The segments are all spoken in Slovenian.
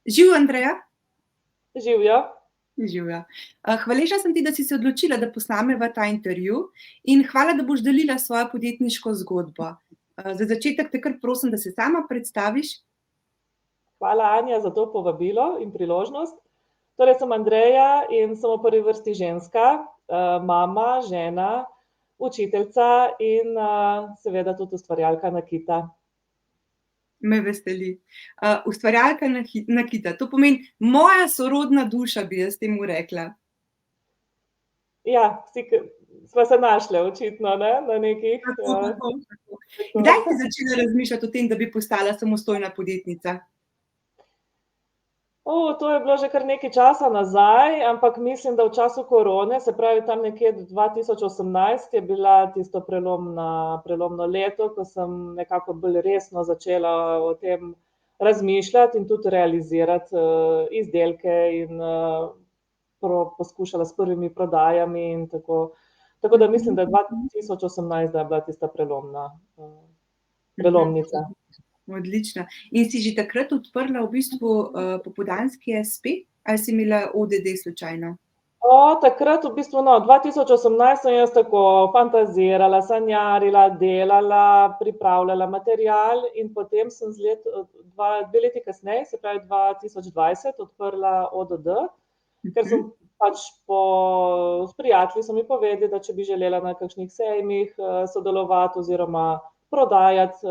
Živijo, Andreja? Živjo. Živjo. Hvaležna sem ti, da si se odločila, da posnameva ta intervju in hvala, da boš delila svojo podjetniško zgodbo. Za začetek te kar prosim, da se sama predstaviš. Hvala, Anja, za to povabilo in priložnost. Torej, sem Andreja in sem v prvi vrsti ženska, mama, žena, učiteljica in seveda tudi ustvarjalka nakita. Me veseli. Ustvarjalka nakita, to pomeni moja sorodna duša, bi jaz temu rekla. Ja, sva se našle očitno, ne? Na nekih. Tako. Kdaj si začela razmišljati o tem, da bi postala samostojna podjetnica? To je bilo že kar nekaj časa nazaj, ampak mislim, da v času korone, se pravi tam nekje 2018, je bila tisto prelomno leto, ko sem nekako bolj resno začela o tem razmišljati in tudi realizirati izdelke in poskušala s prvimi prodajami in tako. Tako da mislim, da je 2018, da je bila tista prelomnica. Odlično. In si že takrat odprla v bistvu popoldanski espe ali si imela ODD slučajno? Takrat v bistvu, 2018 sem jaz tako fantazirala, sanjarila, delala, pripravljala material in potem sem 2 leti kasneje, se pravi 2020, odprla ODD, ker sem pač s prijatelji so mi povedali, da če bi želela na kakšnih sejmih sodelovati oziroma prodajati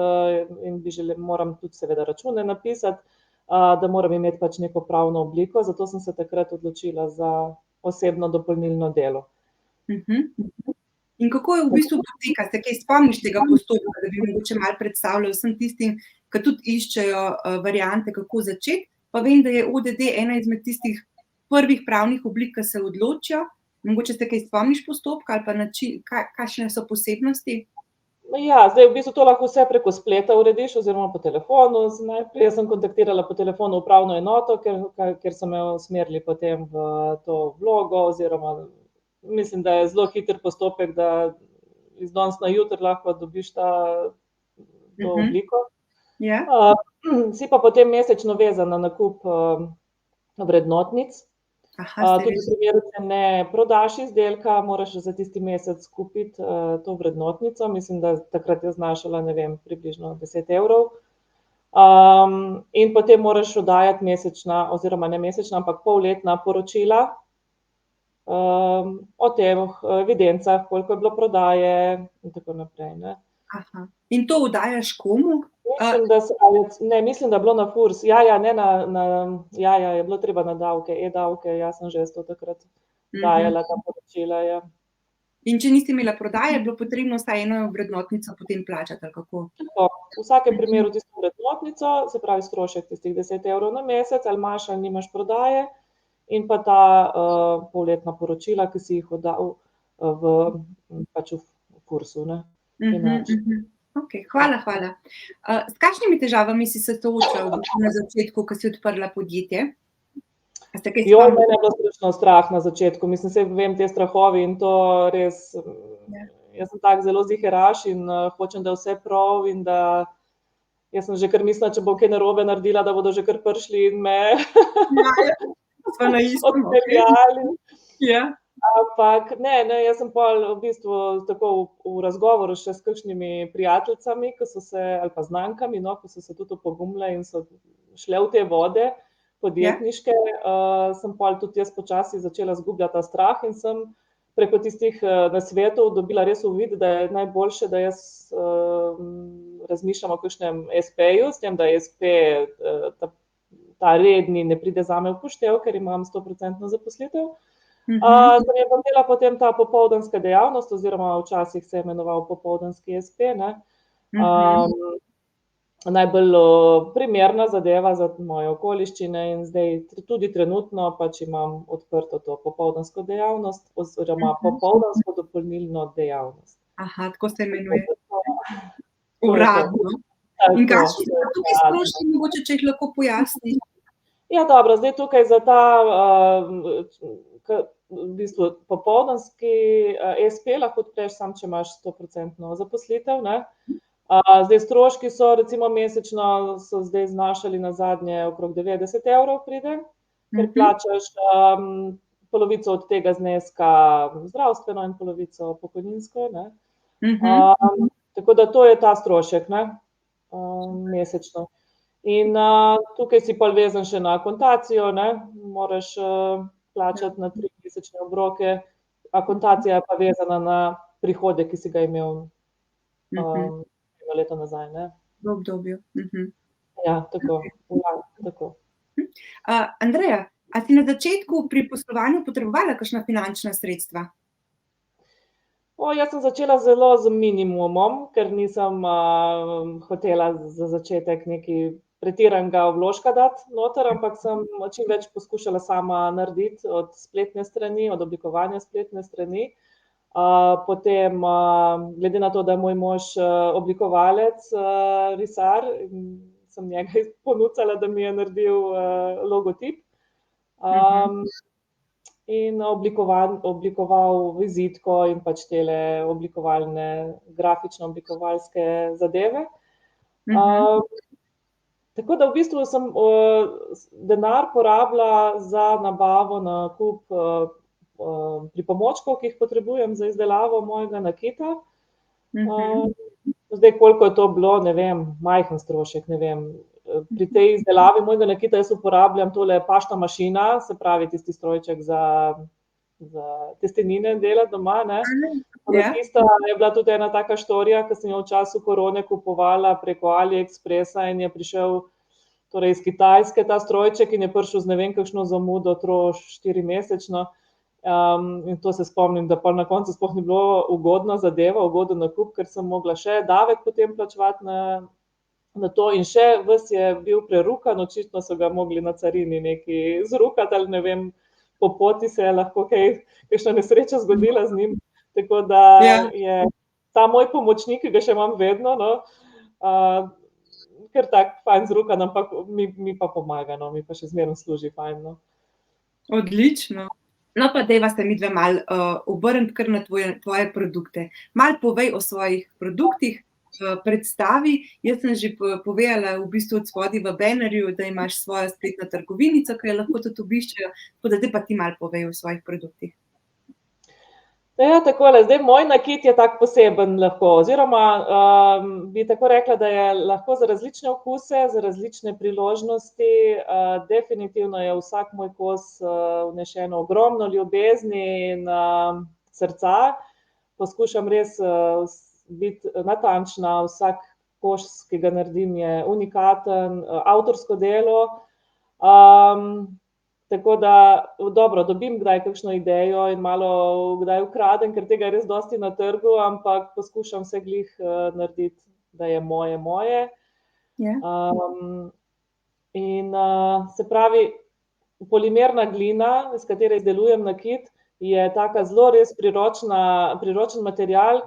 in moram tudi seveda račune napisati, da moram imeti pač neko pravno obliko, zato sem se takrat odločila za osebno dopolnilno delo. In kako je v bistvu poteka? Se kaj spomniš tega postopka, da bi mogoče malo predstavljala vsem tistim, ki tudi iščejo variante, kako začeti, pa vem, da je ODD ena izmed tistih prvih pravnih oblik, ki se odločijo. Mogoče se kaj spomniš postopka ali pa način, kakšne so posebnosti? Ja, zdaj v bistvu to lahko vse preko spleta urediš oziroma po telefonu. Najprej sem kontaktirala po telefonu upravno enoto, ker so me usmerili potem v to vlogo oziroma mislim, da je zelo hiter postopek, da iz danes na jutri lahko dobiš to obliko. Si pa potem mesečno vezan na nakup vrednotnic. Tudi v primeru, če ne prodaš izdelka, moraš za tisti mesec kupiti to vrednotnico. Mislim, da takrat je znašala, ne vem, približno 10 evrov. In potem moraš oddajati mesečna, oziroma ne mesečna, ampak polletna poročila o teh evidencah, koliko je bilo prodaje in tako naprej. In to oddajaš komu? Mislim, da je bilo na Furs. Ja, je bilo treba na davke, e-davke, jaz sem že to takrat dajala ta poročila. In če nisi imela prodaje, je bilo potrebno vsaj eno vrednotnico potem plačati, ali kako? Tako, v vsakem primeru tisto vrednotnico, se pravi strošek tistih 10 evrov na mesec, ali imaš ali nimaš prodaje, in pa ta polletna poročila, ki si jih oddal v Fursu. Okej, hvala. S kakšnimi težavami si se soočala na začetku, ko si odprla podjetje? Mene je bilo strašno strah na začetku. Mislim, saj vem te strahovi in to res, jaz sem tak zelo ziheraš in hočem, da je vse prav in da jaz sem že kar mislila, če bom kaj narobe naredila, da bodo že kar prišli in me odpeljali. Ampak ne, jaz sem pol v bistvu tako v razgovoru še s kakšnimi prijateljicami, ali pa znankami, ko so se tudi opogumile in so šle v te vode podjetniške, sem pol tudi jaz počasi začela izgubljati ta strah in sem preko tistih nasvetov dobila res uvid, da je najboljše, da jaz razmišljam o kakšnem espeju, s tem, da espe ta redni ne pride zame v poštev, ker imam 100% zaposlitev. Sem je pa imela potem ta popoldanska dejavnost, oziroma včasih se je imenoval popoldanski espe, najbolj primerna zadeva za moje okoliščine in zdaj tudi trenutno pač imam odprto to popoldansko dejavnost oziroma popoldansko dopolnilno dejavnost. Tako se imenuje. Uradno. In kakšni so tukaj stroški, mogoče, če jih lahko pojasniš? Ja, dobro, zdaj tukaj za ta v bistvu popoldanski espe lahko odpreš samo, če imaš 100% zaposlitev, Zdaj stroški so recimo mesečno so zdaj znašali na zadnje okrog 90 € pride, ker plačaš polovico od tega zneska zdravstveno in polovico pokojninsko, ne. Tako da to je ta strošek, ne, mesečno. In tukaj si pol vezan še na akontacijo, ne, moraš plačati na 3-mesečne obroke, akontacija je pa vezana na prihodek, ki si ga imel eno leto nazaj, ne. V obdobju. Ja, tako. Tako. Andreja, a si na začetku pri poslovanju potrebovala kakšna finančna sredstva? Jaz sem začela zelo z minimumom, ker nisem hotela za začetek nekaj pretiranega vložka dati noter, ampak sem čim več poskušala sama narediti od spletne strani, od oblikovanja spletne strani. Potem, glede na to, da je moj mož oblikovalec, risar, sem njega ponucala, da mi je naredil logotip. In oblikoval vizitko in pač tele oblikovalne, grafično-oblikovalske zadeve. Tako da v bistvu sem denar porabila za nabavo, nakup pripomočkov, ki jih potrebujem za izdelavo mojega nakita. Zdaj, koliko je to bilo, ne vem, majhen strošek, ne vem. Pri tej izdelavi mojega nakita jaz uporabljam tole pašna mašina, se pravi tisti strojček za testenine delati doma, ne. Tista je bila tudi ena taka štorija, ke sem jo v času korone kupovala preko AliExpressa in je prišel torej iz Kitajske ta strojček in je prišel z ne vem kakšno zamudo, 4-mesečno. In to se spomnim, da pol na koncu sploh ni bilo ugodna zadeva, ugoden nakup, ker sem mogla še davek potem plačevati na to in še ves je bil prerukan, očitno so ga mogli na carini nekaj zrukati ali ne vem, po poti se je lahko kakšna nesreča zgodila z njim. Tako da je ta moj pomočnik, ki ga še imam vedno, no, kar tako fajn zrukan, ampak mi pa pomaga, no, mi pa še zmeraj služi fajn, no. Odlično. No, pa dajva se midve malo obrniti kar na tvoje produkte. Malo povej o svojih produktih, predstavi. Jaz sem že povedala v bistvu odspodaj v bannerju, da imaš svojo spletno trgovinico, ki jo lahko tudi obiščejo, tako da zdaj pa ti malo povej o svojih produktih. Ja, takole, zdaj moj nakit je tak poseben lahko, oziroma bi tako rekla, da je lahko za različne okuse, za različne priložnosti, definitivno je vsak moj kos vnešeno ogromno ljubezni in srca. Poskušam res biti natančna, vsak kos, ki ga naredim, je unikaten, avtorsko delo. Tako da, dobro, dobim kdaj kakšno idejo in malo kdaj ukradem, ker tega je res dosti na trgu, ampak poskušam vse glih narediti, da je moje. In se pravi, polimerna glina, iz katere izdelujem nakit, je taka zelo res priročen material,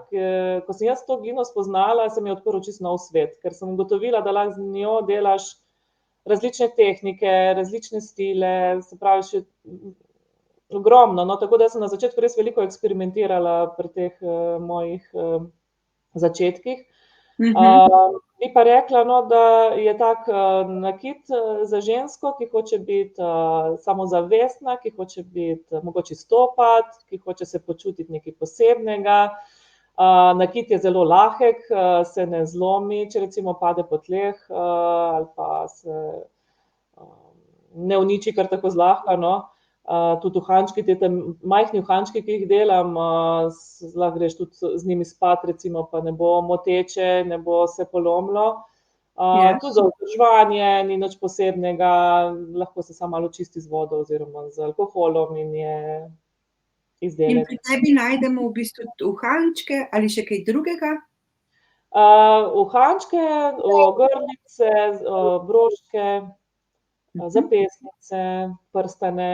ko sem jaz to glino spoznala, se mi je odprl čisto nov svet, ker sem ugotovila, da lahko z njo delaš različne tehnike, različne stile, se pravi še ogromno, no, tako da sem na začetku res veliko eksperimentirala pri teh mojih začetkih. Bi pa rekla, no, da je tak nakit za žensko, ki hoče biti samozavestna, ki hoče biti, mogoče izstopati, ki hoče se počutiti nekaj posebnega. Nakit je zelo lahek, se ne zlomi, če recimo pade po tleh, ali pa se ne uniči kar tako zlahka, no. Tudi uhančki, te majhni uhančki, ki jih delam, lahko greš tudi z njimi spat, recimo, pa ne bo moteče, ne bo se polomilo. Tudi za vzdrževanje ni nič posebnega, lahko se samo malo čisti z vodo oziroma z alkoholom in je izdelek. In pri tebi najdemo v bistvu uhančke ali še kaj drugega? Uhančke, ogrlice, broške, zapestnice, prstane.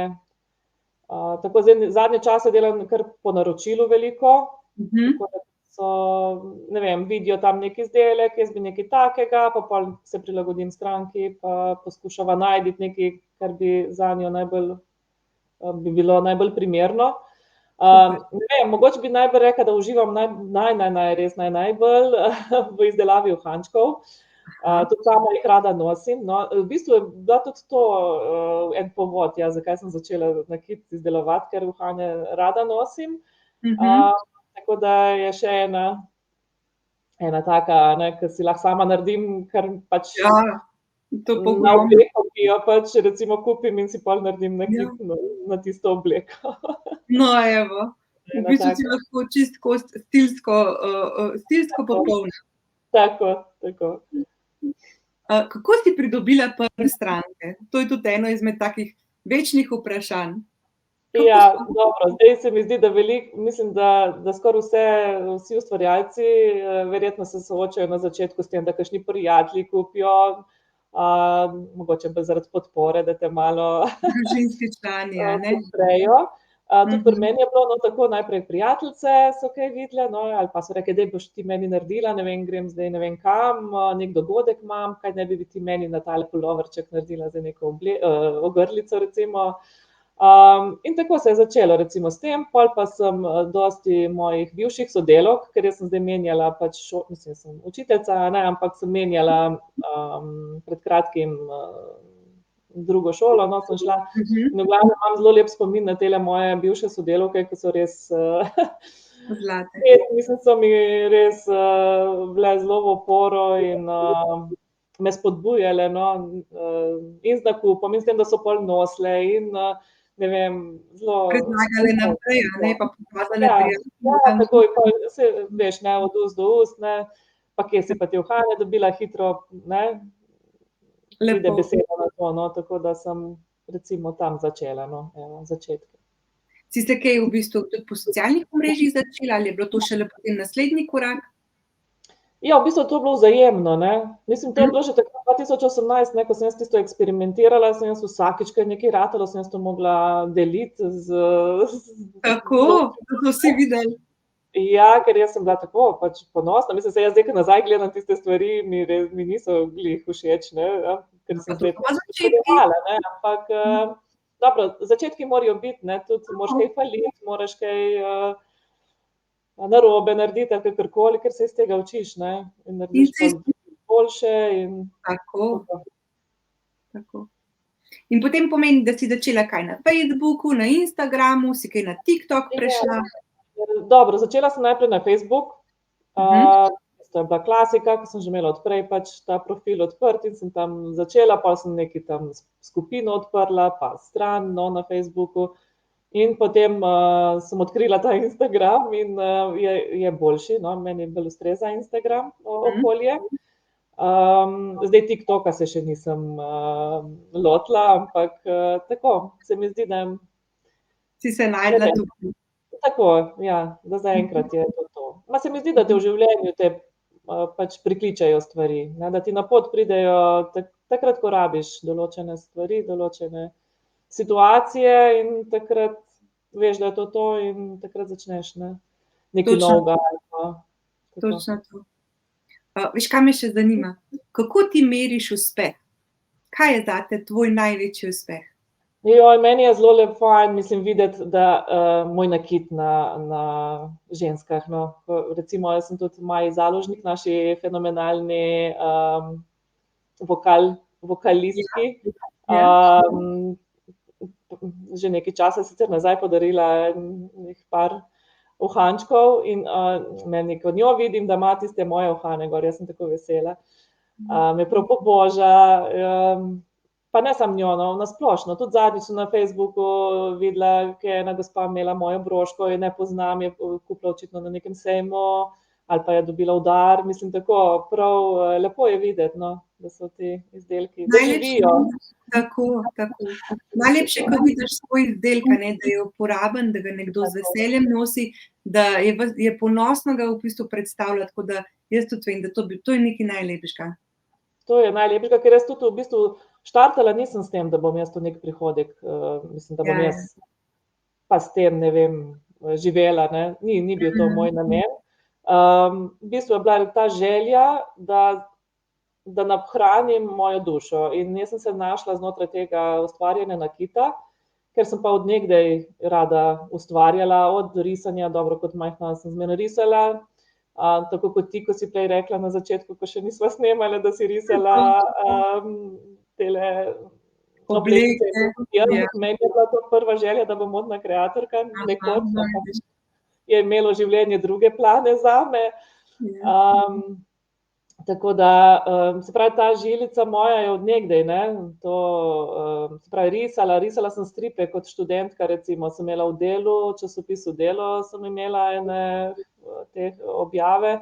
Tako zdaj zadnje čase delam kar po naročilu veliko, tako da so, ne vem, vidijo tam neki izdelek, jaz bi nekaj takega, pa pol se prilagodim stranki, pa poskušava najti nekaj, kar bi zanjo bi bilo najbolj primerno. Ne vem, mogoče bi najbolj rekla, da uživam najbolj v izdelavi uhančkov. Tudi sama jih rada nosim. No. V bistvu je bila tudi to en povod, ja, zakaj sem začela nakit izdelovati, ker uhane rada nosim. Tako da je še ena taka, ne, ki si lahko sama naredim, ker pač na obleko, ki jo pač recimo kupim in si pol naredim nakit na tisto obleko. No, evo. V bistvu si lahko čisto stilsko popolna. Tako. Kako si pridobila prve stranke? To je tudi eno izmed takih večnih vprašanj. Ja, dobro, zdaj se mi zdi, da mislim, da skoraj vsi ustvarjalci verjetno se soočajo na začetku s tem, da kakšni prijatelji kupijo, mogoče bolj zaradi podpore, da te malo Družinski člani, a ne? podprejo. Tudi pri meni je bilo tako, najprej prijateljice so kaj videle, no, ali pa so rekle, daj boš ti meni naredila, ne vem, grem zdaj ne vem kam, nek dogodek imam, kaj ne bi ti meni na tale puloverček naredila za neko ogrlico recimo. In tako se je začelo recimo s tem, pol pa sem dosti mojih bivših sodelavk, ker jaz sem zdaj menjala pač, mislim, sem učiteljica, ne, ampak sem menjala pred kratkim drugo šolo, no, sem šla. In v glavnem imam zelo lep spomin na tele moje bivše sodelavke, ki so res zlate. Mislim, so mi res bile zelo v oporo in me spodbujale, no, in z nakupom in s tem, da so pol nosile in ne vem, zelo predlagale naprej, a ne, pa pokazale Ja, takoj, veš, ne, od ust do ust, ne, pa kje si pa te uhane dobila hitro, ne, pride beseda na to, no, tako da sem recimo tam začela, no, začetki. Si se kaj v bistvu tudi po socialnih omrežjih začela ali je bilo to šele potem naslednji korak? Ja, v bistvu to je bilo vzajemno, ne. Mislim, to je bilo že takrat 2018, ne, ko sem jaz tisto eksperimentirala, sem jaz vsakič, ko je nekaj ratalo, sem jaz to mogla deliti Tako? To so vsi videli? Ja, ker jaz sem bila tako pač ponosna, mislim, saj jaz zdaj, ko nazaj gledam tiste stvari, mi niso glih všeč, ne, ker sem zdaj podedovala, ne, ampak dobro, začetki morajo biti, ne, tudi moraš kaj faliti, moraš kaj narobe narediti ali kakorkoli, ker se iz tega učiš, ne, in narediš boljše in Tako. In potem pomeni, da si začela kaj na Facebooku, na Instagramu, si kaj na TikTok prešla? Dobro, začela sem najprej na Facebook, to je bila klasika, ko sem že imela od prej pač ta profil odprt in sem tam začela, pol sem nekaj tam skupino odprla, pa stran, no, na Facebooku. In potem sem odkrila ta Instagram in je boljši, no, meni bolj ustreza Instagram okolje. Zdaj TikToka se še nisem lotila, ampak tako, se mi zdi, da Si se našla tukaj. Tako, ja, da zaenkrat je to. Ma se mi zdi, da te v življenju pač prikličejo stvari, ne, da ti na pot pridejo takrat, ko rabiš določene stvari, določene situacije in takrat veš, da je to in takrat začneš, ne, nekaj novega. Točno to. Veš, kaj me še zanima? Kako ti meriš uspeh? Kaj je zate tvoj največji uspeh? Joj, meni je zelo fajn, mislim, videti, da moj nakit na ženskah, no. Recimo, jaz sem tudi Maji Založnik, naši fenomenalni vokalistki. Že nekaj časa sicer nazaj podarila enih par uhančkov in meni, ko njo vidim, da ima tiste moje uhane gor, jaz sem tako vesela. Me prav poboža, pa ne samo njo, no, na splošno, tudi zadnjič sem na Facebooku videla, ke je ena gospa imela mojo broško, je ne poznam, je kupila očitno na nekem sejmu ali pa je dobila v dar, mislim, tako, prav lepo je videti, no, da so ti izdelki, da živijo. Tako. Najlepše, ko vidiš svoj izdelek, a ne, da je uporaben, da ga nekdo z veseljem nosi, da je ponosno ga v bistvu predstavlja, tako da jaz tudi vem, da to je nekaj najlepšega. To je najlepšega, ker jaz tudi v bistvu štartala nisem s tem, da bom jaz to neki prihodek, mislim, da bom jaz pa s tem, ne vem, živela, ne, ni bil to moj namen. V bistvu je bila ta želja, da nahranim mojo dušo in jaz sem se našla znotraj tega ustvarjanja nakita ker sem pa od nekdaj rada ustvarjala, od risanja, dobro, kot majhna sem zmeraj risala, tako kot ti, ko si prej rekla na začetku, ko še nisva snemala, da si risala tele obleke. Meni je bila to prva želja, da bom modna kreatorka, nekoč, je imelo življenje druge plane zame. Tako da, se pravi, ta žilica moja je od nekdaj, ne, to, se pravi, risala sem stripe kot študentka, recimo, sem imela v Delu, časopisu Delo sem imela ene te objave,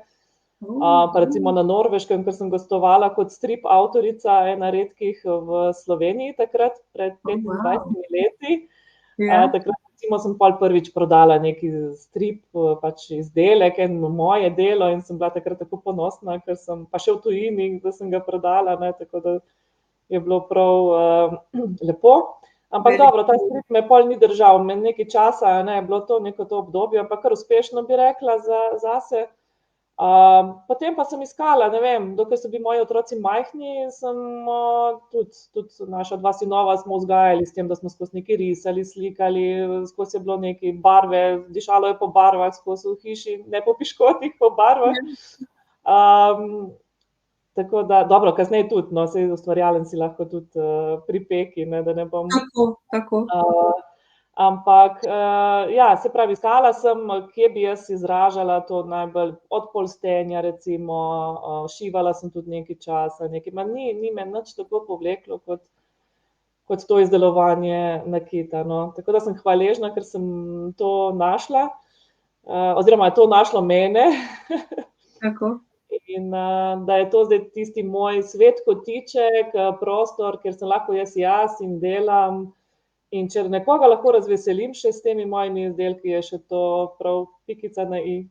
pa recimo na Norveškem, ker sem gostovala kot strip avtorica, ena redkih v Sloveniji takrat, pred 25 leti. Takrat recimo sem pol prvič prodala neki strip, pač izdelek, eno moje delo, in sem bila takrat tako ponosna, ker sem pa še v tujini, da sem ga prodala, ne, tako da je bilo prav lepo. Ampak dobro, ta strip me pol ni držal, nekaj časa, ne, je bilo to neko to obdobje, ampak kar uspešno bi rekla zase. Potem pa sem iskala, ne vem, dokler so bili moji otroci majhni, sem tudi naša dva sinova smo vzgajali s tem, da smo skozi nekaj risali, slikali, skozi je bilo nekaj barve, dišalo je po barvah, skozi v hiši, ne po piškotih, po barvah. Tako da, dobro, kasneje tudi, no, saj ustvarjalen si lahko tudi pri peki, ne, da ne bom. Tako. Ampak, ja, se pravi, iskala sem, kje bi jaz izražala to najbolj, od polstenja recimo, šivala sem tudi nekaj časa, ni me nič tako povleklo kot to izdelovanje nakita, no. Tako da sem hvaležna, ker sem to našla, oziroma je to našlo mene. Tako. In da je to zdaj tisti moj svet kotiček, prostor, kjer sem lahko jaz in delam. In če nekoga lahko razveselim še s temi mojimi izdelki, je še to prav pikica na i.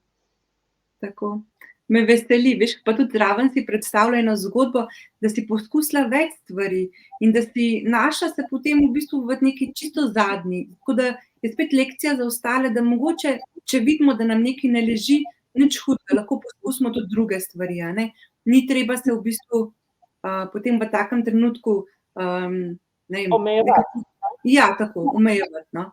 Tako. Me veseli, veš, pa tudi zraven si predstavlja eno zgodbo, da si poskusila več stvari in da si našla se potem v bistvu v neki čisto zadnji. Tako da je spet lekcija za ostale, da mogoče, če vidimo, da nam nekaj ne leži, nič hudega, lahko poskusimo tudi druge stvari, a ne. Ni treba se v bistvu potem v takem trenutku, ne vem. Omejevati. Ja, tako, omejevati, no.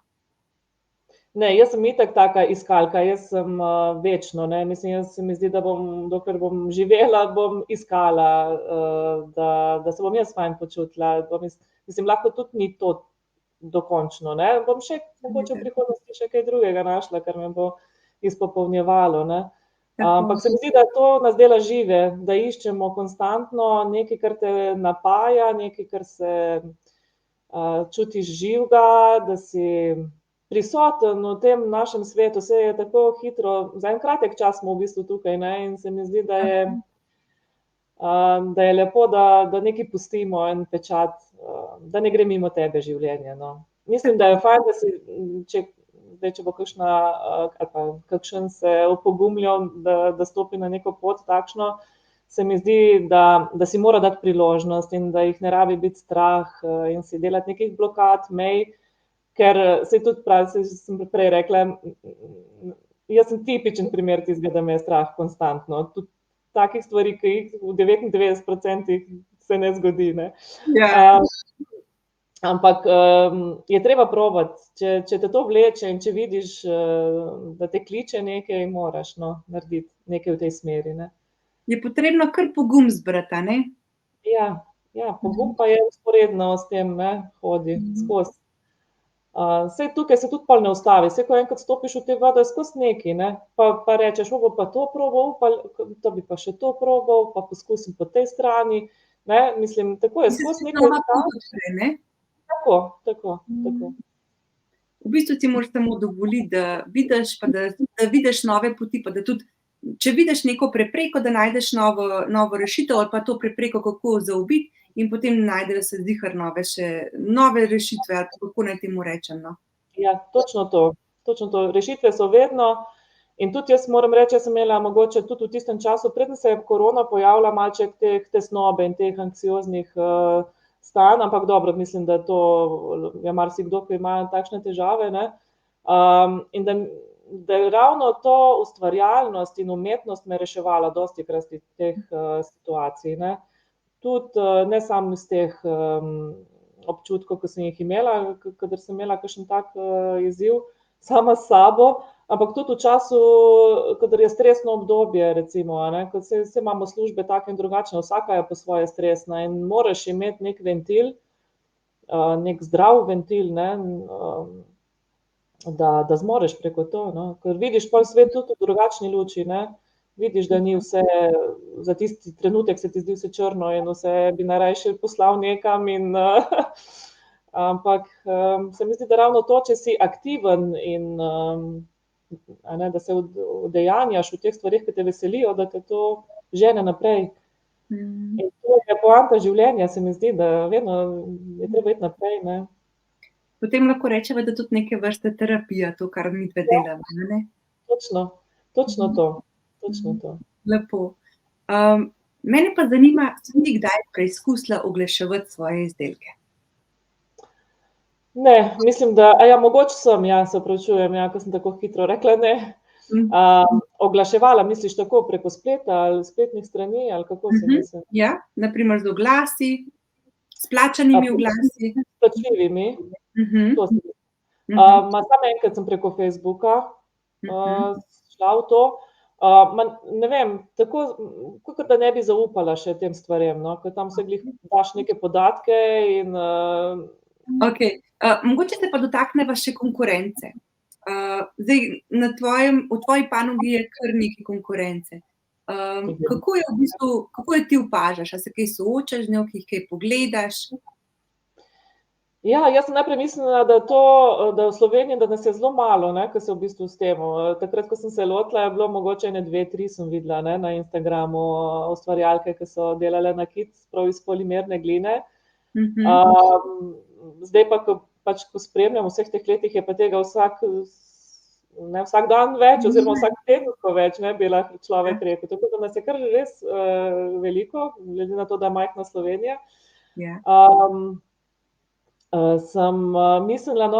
Ne, jaz sem itak taka iskalka, jaz sem večno, ne, mislim, jaz se mi zdi, da dokler bom živela, bom iskala, da se bom jaz fajn počutila, mislim, lahko tudi ni to dokončno, ne, bom še mogoče v prihodnosti še kaj drugega našla, kar me bo izpopolnjevalo, ne. Ampak se mi zdi, da to nas dela žive, da iščemo konstantno nekaj, kar te napaja, nekaj, kar se čutiš živega, da si prisoten v tem našem svetu, saj je tako hitro, za en kratek čas smo v bistvu tukaj, ne, in se mi zdi, da je lepo, da nekaj pustimo, en pečat, da ne gre mimo tebe življenje, no. Mislim, da je fajn, da si, če bo kakšna, ali pa kakšen se opogumljal, da stopi na neko pot takšno, se mi zdi, da si mora dati priložnost in da jih ne rabi biti strah in si delati nekih blokad, mej, ker se tudi pravi, saj sem prej rekla, jaz sem tipičen primer tistega, da me je strah konstantno, tudi takih stvari, ki jih v 99% se ne zgodi, ne. Ampak je treba probati, če te to vleče in če vidiš, da te kliče nekaj, moraš, no, narediti nekaj v tej smeri, ne. Je potrebno kar pogum zbrati, a ne? Ja, pogum pa je vzporedno s tem, ne, hodi skozi. Saj tukaj se tudi pol ne ustavi, saj ko enkrat stopiš v te vode, je skozi nekaj, ne, pa rečeš, bom pa to probal, to bi pa še to probal, pa poskusim po tej strani, ne, mislim, tako je skozi nekaj. Tako. V bistvu si moraš samo dovoliti, da vidiš, pa da vidiš nove poti, pa da tudi, če vidiš neko prepreko, da najdeš novo rešitev ali pa to prepreko, kako zaobiti, in potem najdejo se ziher nove rešitve, ali kako naj temu rečem, no. Ja, točno to. Rešitve so vedno in tudi jaz moram reči, jaz sem imela mogoče tudi v tistem času, preden se je korona pojavila, malček teh tesnobe in teh anksioznih stanj, ampak dobro, mislim, da to je marsikdo, ki ima takšne težave, ne, in da je ravno to ustvarjalnost in umetnost me reševala dostikrat iz teh situacij, ne. Tudi ne samo iz teh občutkov, ko sem jih imela, kadar sem imela kakšen tak izziv sama s sabo, ampak tudi v času, kadar je stresno obdobje, recimo, ko se imamo službe take in drugačne, vsaka je po svoje stresna in moraš imeti nek ventil, nek zdrav ventil, da zmoreš preko to, ker vidiš pol svet tudi v drugačni luči, vidiš, da ni vse, za tisti trenutek se ti zdi vse črno in vse bi najrajši poslal nekam in ampak se mi zdi, da ravno to, če si aktiven in da se udejanjaš v teh stvarih, ki te veselijo, da te to žene naprej. In to je poanta življenja, se mi zdi, da vedno je treba iti naprej, Potem lahko rečemo, da tudi neke vrste terapija, to, kar mi dve delamo, ne? Točno to. Lepo. Mene pa zanima, si ti kdaj preizkusila oglaševati svoje izdelke? Ne, mislim, da, mogoče sem, se opravičujem, ko sem tako hitro rekla ne. Oglaševala, misliš tako preko spleta ali spletnih strani, ali kako si mislim? Ja, na primer z oglasi, s plačanimi oglasi. S plačljivimi, to si mislim. Samo enkrat sem preko Facebooka šla v to. Ne vem, tako, kakor da ne bi zaupala še tem stvarem, ker tam se glih daš neke podatke in Okej, mogoče se pa dotakneva še konkurence. Zdaj, v tvoji panogi je kar nekaj konkurence. Kako je v bistvu, kako jo ti opažaš? A se kaj soočaš z njo, ki jih kaj pogledaš? Ja, jaz sem najprej mislila, da v Sloveniji, da nas je zelo malo, ko se v bistvu s tem. Takrat, ko sem se lotila, je bilo mogoče 1, 2, 3 sem videla na Instagramu ustvarjalke, ki so delale nakit prav iz polimerne gline. Zdaj pa, ko spremljam v vseh teh letih, je pa tega vsak dan več, oziroma vsak teden več, bi lahko človek rekel. Tako da nas je kar res veliko, glede na to, da je majhna Slovenija. Sem mislila, da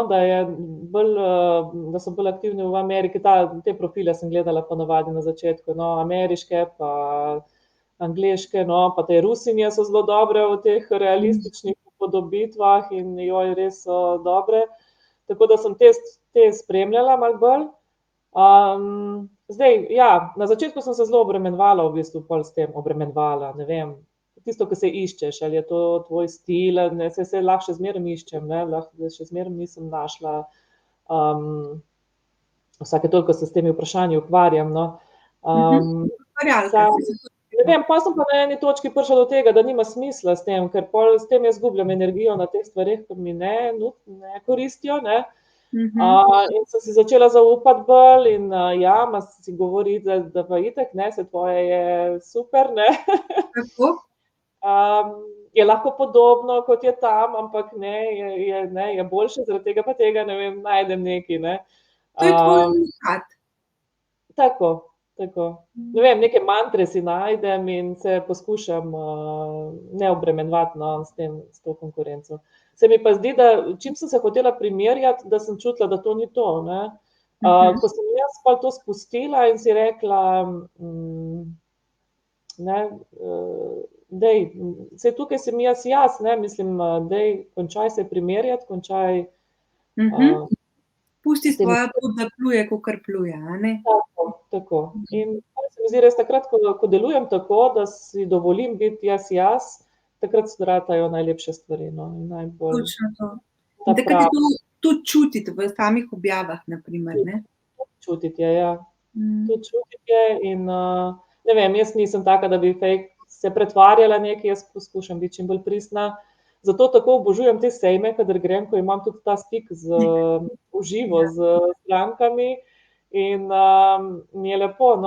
so bolj aktivni v Ameriki, te profile sem gledala ponavadi na začetku, ameriške pa angleške, pa te Rusinje so zelo dobre v teh realističnih upodobitvah in joj, res so dobre. Tako da sem te spremljala malo bolj. Zdaj, na začetku sem se zelo obremenjevala v bistvu pol s tem, ne vem, tisto, ki se iščeš, ali je to tvoj stil, se lahko še zmeraj iščem, lahko še zmeraj nisem našla. Vsake toliko se s temi vprašanji ukvarjam, Ne vem, pa sem pa na eni točki prišla do tega, da nima smisla s tem, ker pol s tem jaz izgubljam energijo na teh stvareh, ki mi ne koristijo, in sem si začela zaupati bolj in si govori, da pa itak, se tvoje je super, Kako? Je lahko podobno, kot je tam, ampak je boljše, zaradi tega pa tega, ne vem, najdem nekaj, To je tvoj unikat. Tako. Ne vem, neke mantre si najdem in se poskušam ne obremenjevati s to konkurenco. Se mi pa zdi, da čim sem se hotela primerjati, da sem čutila, da to ni to, Ko sem jaz pa to spustila in si rekla, dej, saj tukaj sem jaz, mislim, dej, končaj se primerjati, končaj Pusti svojo pot, da pluje, kakor pluje, a ne? Tako. In se mi zdi res takrat, ko delujem tako, da si dovolim biti jaz, takrat se ratajo najlepše stvari, najbolj. Točno to. In takrat je to tudi čutiti v samih objavah, na primer, ne? Čutiti je, Tudi čutiti je in ne vem, jaz nisem taka, da bi se pretvarjala nekaj, jaz poskušam biti čim bolj pristna. Zato tako obožujem te sejme, kadar grem, ko imam tudi ta stik v živo z strankami in mi je lepo,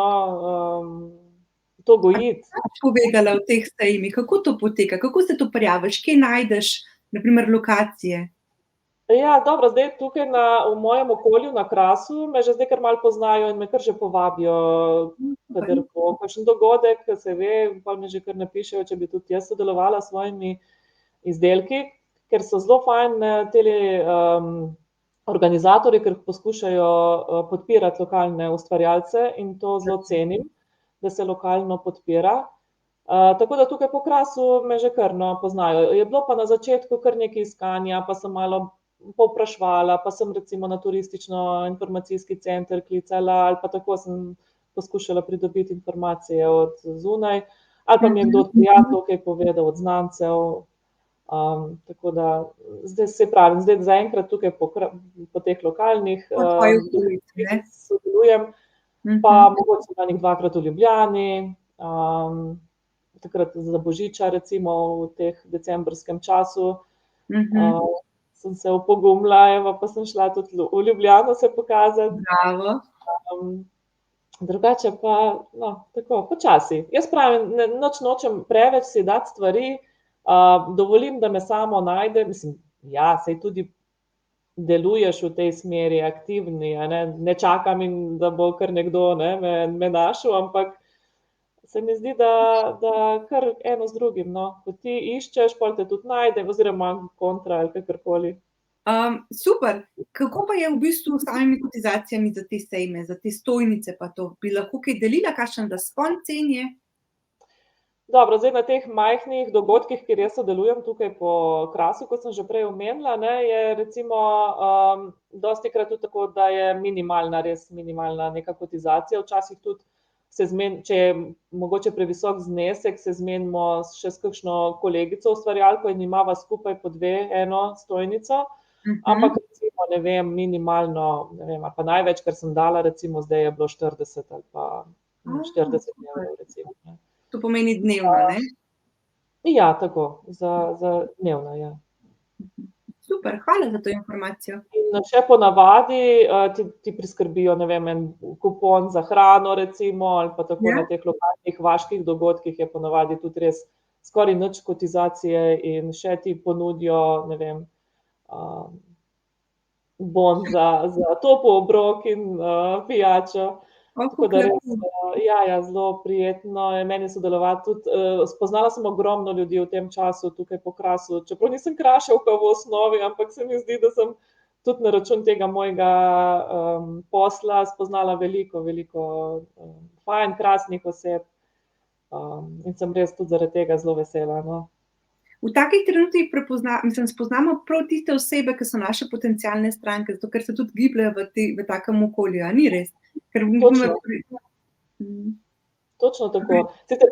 to gojiti. Kaj boš povedala o teh sejmih? Kako to poteka? Kako se to prijaviš? Kje najdeš, na primer, lokacije? Ja, dobro, zdaj tukaj v mojem okolju na Krasu me že zdaj kar malo poznajo in me kar že povabijo, kadar bo kakšen dogodek, se ve, pa mi že kar napišejo, če bi tudi jaz sodelovala s svojimi izdelki, ker so zelo fajn teli organizatorji, ker poskušajo podpirati lokalne ustvarjalce in to zelo cenim, da se lokalno podpira. Tako da tukaj po Krasu me že kar poznajo. Je bilo pa na začetku kar nekaj iskanja, pa sem malo povprašvala, pa sem recimo na turistično-informacijski center klicala ali pa tako sem poskušala pridobiti informacije od zunaj, ali pa mi je kdo od prijateljev kaj povedal, od znancev. Tako da zdaj se pravim, zdaj zaenkrat tukaj po teh lokalnih sodelujem, pa mogoče na njih 2-krat v Ljubljani, takrat za Božiča recimo v teh decembrskem času. Sem se opogumila, evo, pa sem šla tudi v Ljubljano se pokazati. Bravo. Drugače pa, tako, počasi. Jaz pravim, nič nočem preveč si dati stvari, dovolim, da me samo najde, mislim, ja, saj tudi deluješ v tej smeri, aktivni, ne čakam in da bo kar nekdo me našel, ampak se mi zdi, da kar eno z drugim, no. Ko ti iščeš, pol te tudi najde, oziroma kontra ali kakorkoli. Super. Kako pa je v bistvu s samimi kotizacijami za te sejme, za te stojnice pa to? Bi lahko kaj delila, kakšen razpon cen je? Dobro, zdaj na teh majhnih dogodkih, kjer jaz sodelujem tukaj po Krasu, kot sem že prej omenila, je recimo dostikrat tudi tako, da je res minimalna neka kotizacija, včasih tudi če je mogoče previsok znesek, se zmenimo še s kakšno kolegico ustvarjalko in imava skupaj po 2 eno stojnico, ampak recimo, ne vem, minimalno, ne vem, ali pa največ, kar sem dala, recimo zdaj je bilo 40 ali pa 40 evrov recimo. To pomeni dnevno, ne? Ja, tako, za dnevno, ja. Super, hvala za to informacijo. In še ponavadi ti priskrbijo, ne vem, en kupon za hrano recimo, ali pa tako na teh lokalnih vaških dogodkih je ponavadi tudi res skoraj nič kotizacije in še ti ponudijo, ne vem, bon za topel obrok in pijačo. Tako da res, zelo prijetno je meni sodelovati tudi, spoznala sem ogromno ljudi v tem času tukaj po Krasu, čeprav nisem kraševka v osnovi, ampak se mi zdi, da sem tudi na račun tega mojega posla spoznala veliko fajn, krasnih oseb, in sem res tudi zaradi tega zelo vesela, no. V takih trenutkih spoznamo prav tiste osebe, ki so naše potencialne stranke, zato ker se tudi gibljejo v takem okolju, a ni res? Točno tako. Sicer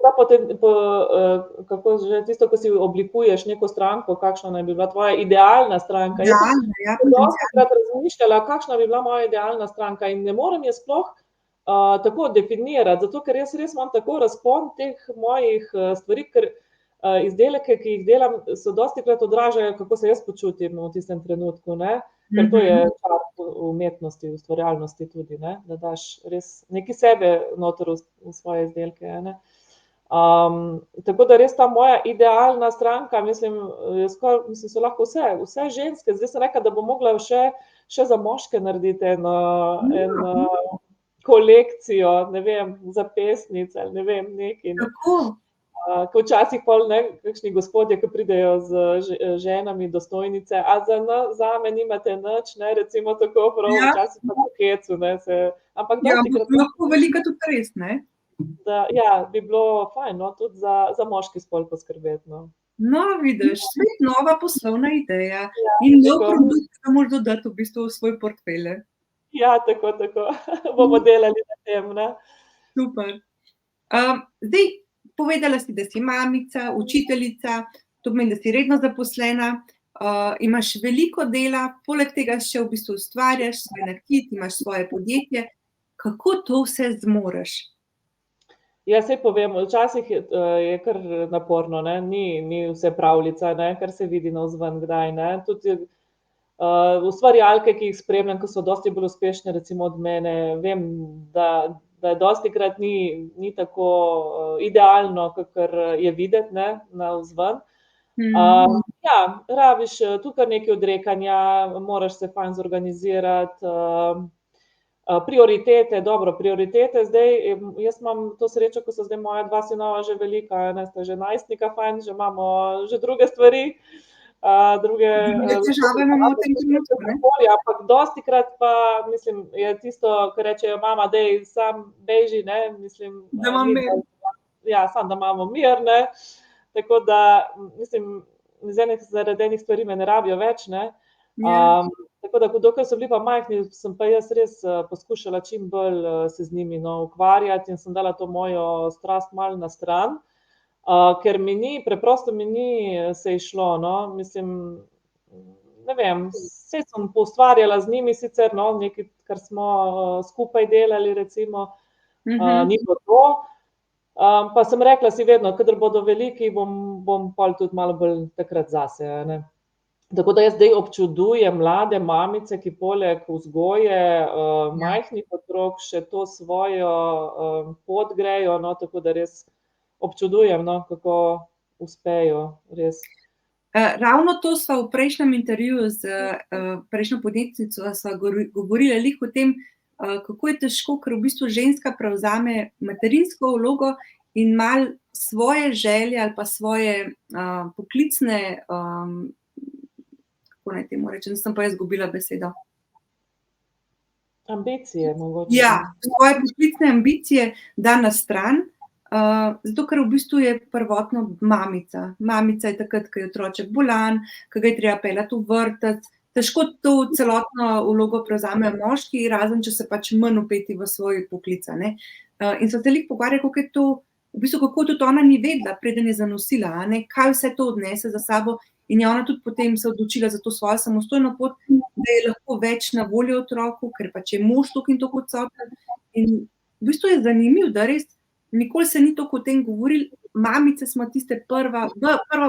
kako že tisto, ko si oblikuješ neko stranko, kakšna naj bi bila tvoja idealna stranka. Jaz sem dostikrat razmišljala, kakšna bi bila moja idealna stranka, in ne morem je sploh tako definirati, zato ker jaz res imam tako razpon teh mojih stvari, ker izdelke, ki jih delam, so dostikrat odražajo, kako se jaz počutim v tistem trenutku, ne. Ker to je čar umetnosti, ustvarjalnosti tudi, ne, da daš res nekaj sebe noter v svoje izdelke, ne. Tako da res ta moja idealna stranka, mislim, so lahko vse ženske, zdaj sem rekla, da bom mogla še za moške narediti eno kolekcijo, ne vem, zapestnic ali ne vem, nekaj. Kako? Ko včasih pol, kakšni gospodje, ki pridejo z ženami do stojnice, a zame nimate nič, ne, recimo tako, prav včasih pa po hecu, ne, ampak dostikrat. Ja, lahko velika tudi res, ne? Ja, bi bilo fajn, no, tudi za moški spol poskrbeti, no. No, vidiš, spet nova poslovna ideja in nov produkt, ki ga moraš dodati v bistvu v svoj portfelj. Ja, tako, bomo delali na tem, ne. Super. Zdaj, povedala si, da si mamica, učiteljica, to pomeni, da si redno zaposlena, imaš veliko dela, poleg tega še v bistvu ustvarjaš svoj nakit, imaš svoje podjetje. Kako to vse zmoreš? Ja, saj povem, včasih je kar naporno, ne, ni vse pravljica, ne, kar se vidi navzven kdaj, ne, tudi ustvarjalke, ki jih spremljam, ki so dosti bolj uspešne recimo od mene, vem, da dostikrat ni tako idealno, kakor je videti, ne, navzven. Ja, rabiš tudi kar nekaj odrekanja, moraš se fajn zorganizirati, prioritete, zdaj, jaz imam to srečo, ko so zdaj moja 2 sinova že velika, sta že najstnika, fajn, že imamo že druge stvari, druge težave imamo v tem trenutku, ne? Ampak dostikrat pa, mislim, je tisto, ko rečejo, mama, daj sam beži, ne, mislim. ja, samo da imamo mir, ne. Tako da, mislim, zaradi enih stvari me ne rabijo več, ne. Ja. Tako da, dokler so bili pa majhni, sem pa jaz res poskušala čim bolj se z njimi ukvarjati in sem dala to mojo strast malo na stran, ker preprosto mi ni se izšlo, no, mislim, ne vem, saj sem poustvarjala z njimi sicer, no, nekaj, kar smo skupaj delali, recimo, ni bilo to, pa sem rekla si vedno, kadar bodo veliki, bom pol tudi malo bolj takrat zase, a ne. Tako da jaz zdaj občudujem mlade mamice, ki poleg vzgoje majhnih otrok še to svojo pot grejo, no, tako da res občudujem, no, kako uspejo, res. Ravno to sva v prejšnjem intervjuju z prejšnjo podjetnico sva govorila glih o tem, kako je težko, ker v bistvu ženska prevzame materinsko vlogo in malo svoje želje ali pa svoje poklicne, kako naj temu rečem, sem pa jaz izgubila besedo. Ambicije mogoče. Ja, svoje poklicne ambicije da na stran, zato ker v bistvu je prvotno mamica. Mamica je takrat, ko je otroček bolan, ko ga je treba peljati v vrtec. Težko to celotno vlogo prevzamejo moški, razen če se pač manj vpeti v svoj poklic, a ne. In sva se glih pogovarjali, kako je to, v bistvu kako tudi ona ni vedela, preden je zanosila, a ne, kaj vse to odnese za sabo. In je ona tudi potem se odločila za to svojo samostojno pot, da je lahko več na voljo otroku, ker pač je mož toliko in toliko odsoten. In v bistvu je zanimivo, da res nikoli se ni toliko o tem govorilo, mamice smo tiste prva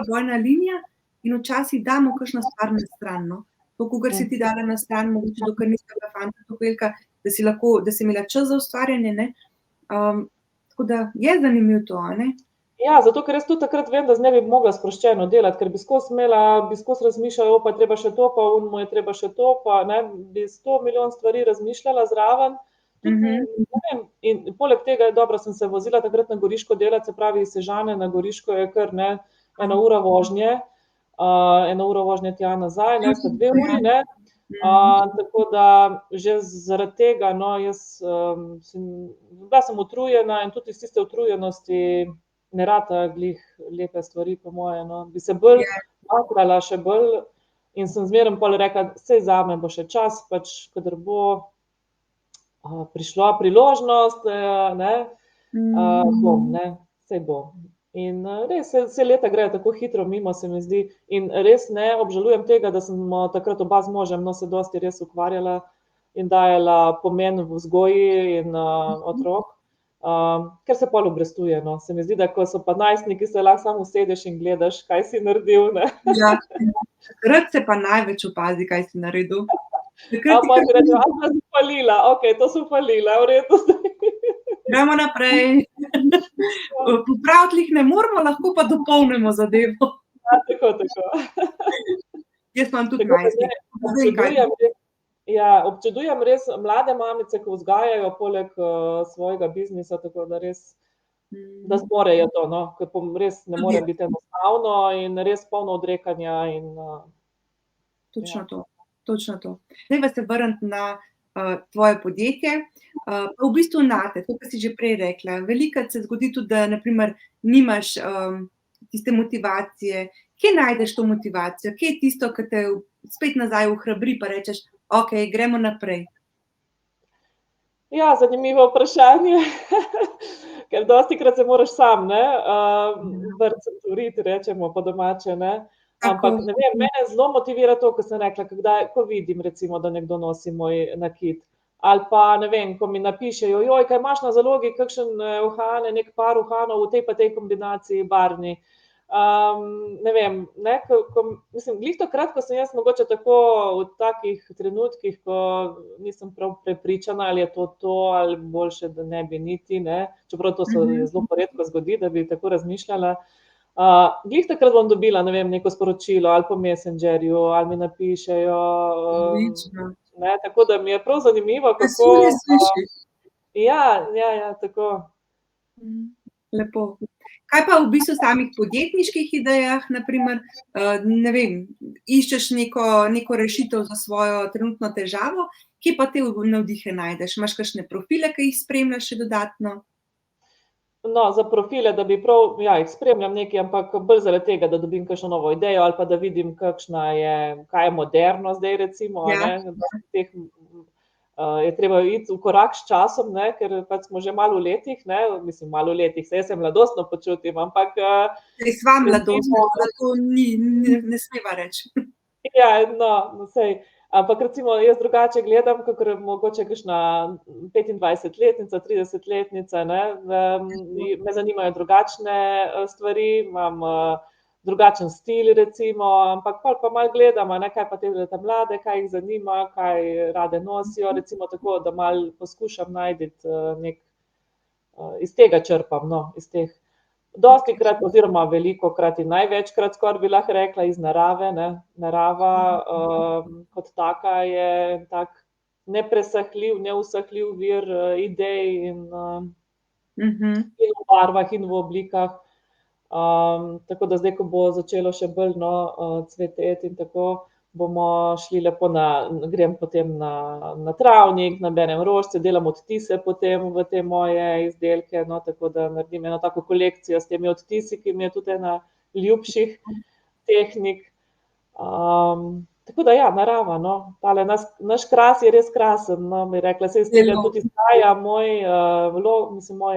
bojna linija in včasih damo kakšno stvar na stran, no. To, kakor si ti dala na stran, mogoče dokler nista bila fanta tako velika, da si imela čas za ustvarjanje, ne. Tako da je zanimivo to, a ne. Ja, zato ker jaz tudi takrat vem, da ne bi mogla sproščeno delati, ker bi skozi razmišljala, pa je treba še to, pa onemu je treba še to, pa ne, bi 100 milijon stvari razmišljala zraven. Ne vem, in poleg tega je dobro, sem se vozila takrat na Goriško delat, se pravi iz Sežane na Goriško je kar, ne, 1 ura vožnje, 1 ura vožnje tja nazaj, ne, sta 2 uri, ne. Tako da že zaradi tega, no, bila sem utrujena in tudi iz tiste utrujenosti ne rata glih lepe stvari po moje, no. Bi se bolj matrala še bolj in sem zmeraj pol rekla, saj zame bo še čas, pač kadar bo prišla priložnost, ne, bom, ne, saj bo. In res, saj leta grejo tako hitro mimo, se mi zdi, in res ne obžalujem tega, da smo takrat oba z možem, no, se dosti res ukvarjala in dajala pomen v vzgoji in otrok. Ker se pol obrestuje, no, se mi zdi, da ko so pa najstniki, se lahko samo usedeš in gledaš, kaj si naredil, ne. Ja, takrat se pa največ opazi, kaj si naredil. Pol si rečeš, to sem falila, okej, to sem falila, v redu. Gremo naprej. Popraviti glih ne moremo, lahko pa dopolnimo zadevo. Ja, tako. Jaz imam tudi najstnike. Ja, občudujem res mlade mamice, ko vzgajajo poleg svojega biznisa, tako da res, da zmorejo to, no, ker res ne more biti enostavno in res polno odrekanja in Točno to. Dajva se vrniti na tvoje podjetje, pa v bistvu nate, to, kar si že prej rekla. Velikokrat se zgodi tudi, da na primer nimaš tiste motivacije. Kje najdeš to motivacijo? Kje je tisto, kar te spet nazaj ohrabri, pa rečeš, okej, gremo naprej? Ja, zanimivo vprašanje, ker dostikrat se moraš sam, ne, rečemo po domače, ne. Ampak ne vem, mene zelo motivira to, ko sem rekla, ko vidim recimo, da nekdo nosi moj nakit. Ali pa, ne vem, ko mi napišejo, kaj imaš na zalogi, kakšen uhane, neki par uhanov v tej pa tej kombinaciji barvni. Ne vem, ne, mislim, glih takrat, ko sem jaz mogoče tako v takih trenutkih, ko nisem prav prepričana, ali je to, ali boljše, da ne bi niti, ne, čeprav to se zelo poredko zgodi, da bi tako razmišljala. Glih takrat bom dobila, ne vem, neko sporočilo ali po Messengerju, ali mi napišejo, ne, tako da mi je prav zanimivo, kako. Ja, tako. Lepo. Kaj pa v bistvu samih podjetniških idejah, na primer, ne vem, iščeš neko rešitev za svojo trenutno težavo, kje pa te navdihe najdeš? Imaš kakšne profile, ki jih spremljaš še dodatno? No, za profile, da bi prav, ja, jih spremljam nekaj, ampak bolj zaradi tega, da dobim kakšno novo idejo ali pa da vidim, kaj je moderno zdaj, recimo, Ja. ne, teh, je treba iti v korak s časom, ne, ker pač smo že malo v letih, ne, mislim, malo v letih, saj se mladostno počutim, ampak Res sva mladostna, zato ne smeva reči. ja, no, sej. Ampak recimo jaz drugače gledam, kakor mogoče kakšna 25-letnica, 30-letnica, ne, me zanimajo drugačne stvari, imam drugačen stil recimo, ampak pol pa malo gledam, ne, kaj pa te mlade, kaj jih zanima, kaj rade nosijo, recimo tako, da malo poskušam najti iz tega črpam, no, iz teh. Dostikrat oziroma velikokrat in največkrat, skoraj bi lahko rekla, iz narave, ne. Narava kot taka je tak nepresahljiv, neusahljiv vir idej in v barvah in v oblikah. Tako da zdaj, ko bo začelo še bolj cveteti in tako, bomo šli lepo grem potem na travnik, naberem rožice, delam odtise potem v te moje izdelke, no, tako da naredim eno tako kolekcijo s temi odtisi, ki mi je tudi ena ljubših tehnik. Tako da ja, narava, no. Tale naš kras je res krasen, no, bi rekla, saj iz tega tudi izhaja moje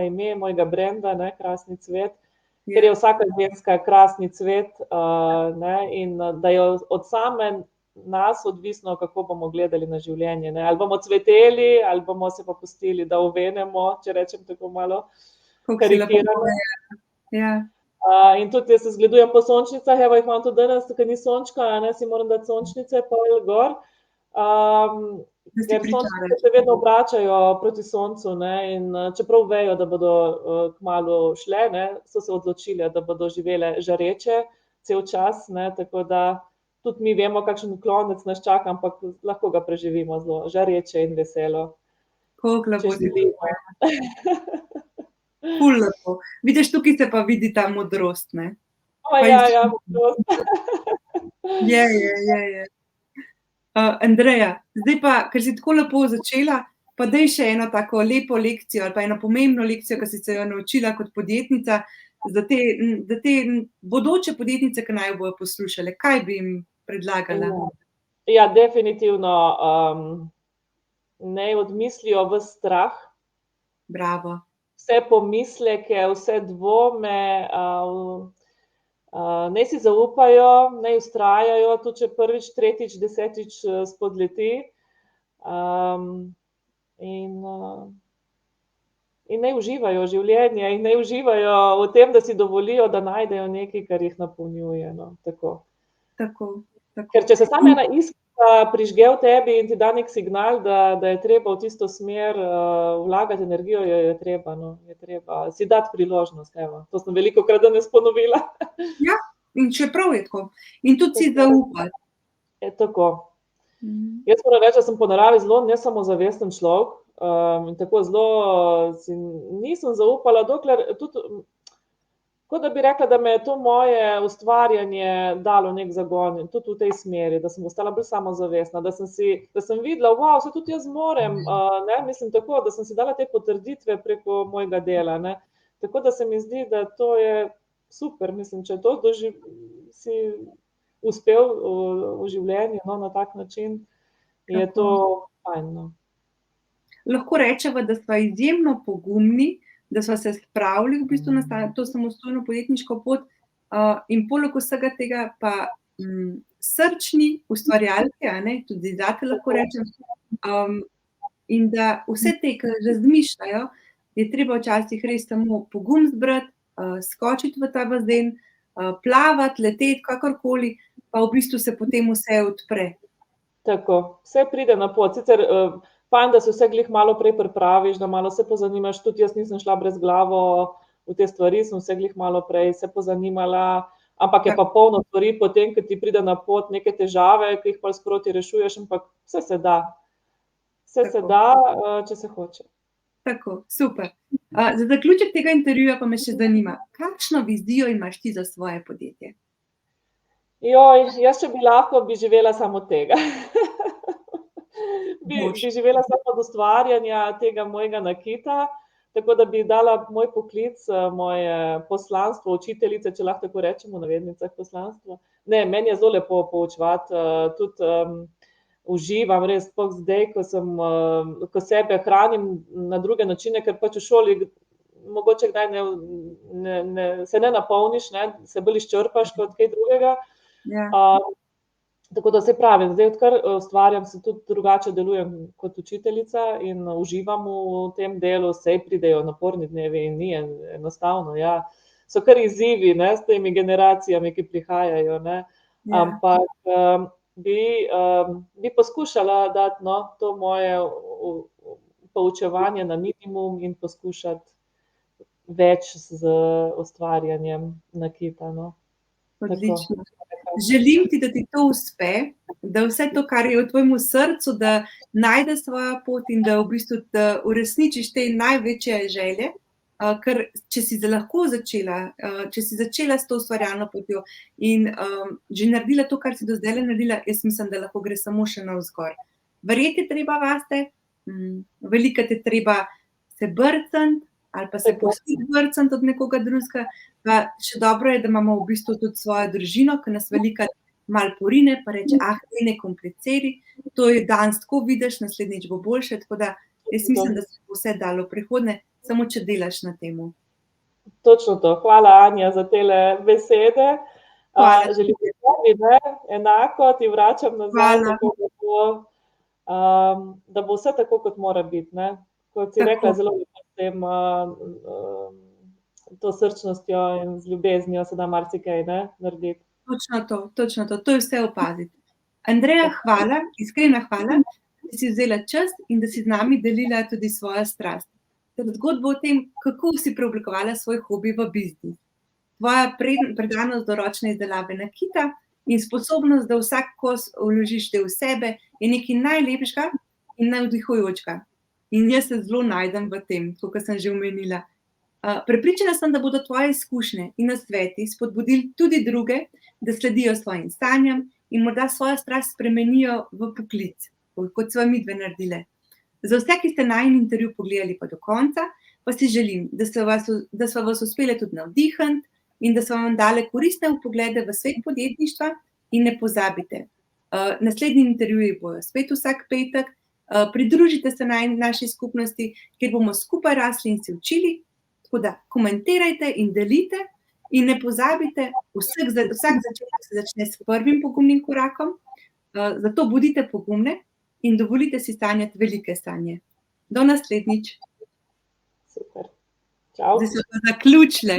ime, mojega brenda, ne, Krasni cvet, ker je vsaka ženska krasni cvet, ne, in da je od same nas odvisno, kako bomo gledali na življenje, ne, ali bomo cveteli, ali bomo se pa pustili, da uvenemo, če rečem tako malo karikirano. Ja. In tudi jaz se zgledujem po sončnicah, evo jih imam tudi danes, ker ni sončka, ne, si moram dati sončnice pol gor. Ker sončnice se vedno obračajo proti soncu, ne, in čeprav vejo, da bodo kmalu šle, ne, so se odločile, da bodo živele žareče cel čas, ne, tako da tudi mi vemo, kakšen klonec nas čaka, ampak lahko ga preživimo zelo žareče in veselo. Koliko lepo si povedala. Ful lepo. Vidiš, tukaj se pa vidi ta modrost, ne. Ja, modrost. Je. Andreja, zdaj pa, ker si tako lepo začela, pa daj še eno tako lepo lekcijo ali pa eno pomembno lekcijo, ki si se jo naučila kot podjetnica, za te bodoče podjetnice, ki naj jo bojo poslušale. Kaj bi jim predlagala? Ja, definitivno naj odmislijo ves strah. Bravo. Vse pomisleke, vse dvome, naj si zaupajo, naj vztrajajo, tudi če prvič, tretjič, desetič spodleti. In naj uživajo življenje in naj uživajo v tem, da si dovolijo, da najdejo nekaj, kar jih napolnjuje, no, tako. Ker če se samo ena iskra prižge v tebi in ti da neki signal, da je treba v tisto smer vlagati energijo, je treba, no, je treba si dati priložnost, evo. To sem velikokrat danes ponovila. Ja, in čeprav je tako. In tudi si zaupati. Je tako. Jaz moram reči, da sem po naravi zelo nesamozavesten človek, in tako zelo si nisem zaupala, dokler tudi, kot da bi rekla, da me je to moje ustvarjanje dalo neki zagon, tudi v tej smeri, da sem ostala bolj samozavestna, da sem videla, saj tudi jaz zmorem, ne, mislim tako, da sem si dala te potrditve preko mojega dela, ne. Tako da se mi zdi, da to je super, mislim, če to si uspel v življenju, no, na tak način, je to fajn, no. Lahko rečeva, da sva izjemno pogumni, da sva se spravili v bistvu na to samostojno podjetniško pot, in poleg vsega tega pa srčni ustvarjalke, a ne, tudi zate lahko rečem, in da vse te, ki razmišljajo, je treba včasih res samo pogum zbrati, skočiti v ta bazen, plavati, leteti, kakorkoli, pa v bistvu se potem vse odpre. Tako, vse pride na pot, sicer fajn, da se vse glih malo prej pripraviš, da malo se pozanimaš, tudi jaz nisem šla brezglavo v te stvari, sem vse glih malo prej se pozanimala, ampak je pa polno stvari potem, ko ti pride na pot neke težave, ki jih pol sproti rešuješ, ampak vse se da. Vse se da, če se hoče. Tako, super. Za zaključek tega intervjuja pa me še zanima, kakšno vizijo imaš ti za svoje podjetje? Jaz, če bi lahko, bi živela samo od tega. Bi živela samo od ustvarjanja tega mojega nakita, Tako da bi dala moj poklic, moje poslanstvo učiteljice, če lahko tako rečemo, v navednicah poslanstvo. Ne, meni je zelo lepo poučevati, tudi uživam res, sploh zdaj, ko sebe hranim na druge načine, ker pač v šoli mogoče kdaj se ne napolniš, ne, se bolj izčrpaš kot kaj drugega. Ja. Tako da se pravi, zdaj odkar ustvarjam, se tudi drugače delujem kot učiteljica in uživam v tem delu, sej pridejo naporni dnevi in ni enostavno, ja. So kar izzivi, ne, s temi generacijami, ki prihajajo, ne. Ja. Ampak bi poskušala dati, no, to moje poučevanje na minimum in poskušati več z ustvarjanjem nakita, no. Odlično. Želim ti, da ti to uspe, da vse to, kar je v tvojem srcu, da najdeš svojo pot in da v bistvu da uresničiš te največje želje, ker če si lahko začela, če si začela s to ustvarjalno potjo in že naredila to, kar si do zdaj naredila, jaz mislim, da lahko gre samo še navzgor. Verjeti je treba vase, velikokrat je treba se brcniti ali pa se pustiti brcniti od nekoga drugega. Pa še dobro je, da imamo v bistvu tudi svojo družino, ki nas velikokrat malo porine, pa reče, ne kompliciraj, to je danes tako vidiš, naslednjič bo boljše, tako da jaz mislim, da se bo vse dalo v prihodnje, samo če delaš na temu. Točno to. Hvala, Anja, za tele besede. Želim ti tudi, ne, enako, ti vračam nazaj, tako, da bo vse tako, kot mora biti, ne. Kot si rekla, zelo lepo s tem, to srčnostjo in z ljubeznijo se da marsikaj, ne, narediti. Točno to je vse opaziti. Andreja, hvala, iskrena hvala, da si vzela čas in da si z nami delila tudi svojo strast. Zgodbo o tem, kako si preoblikovala svoj hobi v biznis. Tvoja predanost do ročne izdelave nakita in sposobnost, da vsak kos vložiš del sebe, je nekaj najlepšega in navdihujočega. In jaz se zelo najdem v tem, kot sem že omenila. Prepričana sem, da bodo tvoje izkušnje in nasveti spodbudili tudi druge, da sledijo svojim sanjam in morda svojo strast spremenijo v poklic, kot sva midve naredile. Za vse, ki ste najin intervju pogledali pa do konca, pa si želim, da sva vas uspele tudi navdihniti in da sva vam dale koristne vpoglede v svet podjetništva in ne pozabite. Naslednji intervjuji bojo spet vsak petek, pridružite se naši skupnosti, kjer bomo skupaj rasli in se učili. Tako da komentirajte in delite in ne pozabite, vsak začetek se začne s prvim pogumnim korakom, zato bodite pogumne in dovolite si sanjati velike sanje. Do naslednjič. Super. Čau. Zdaj so pa zaključile.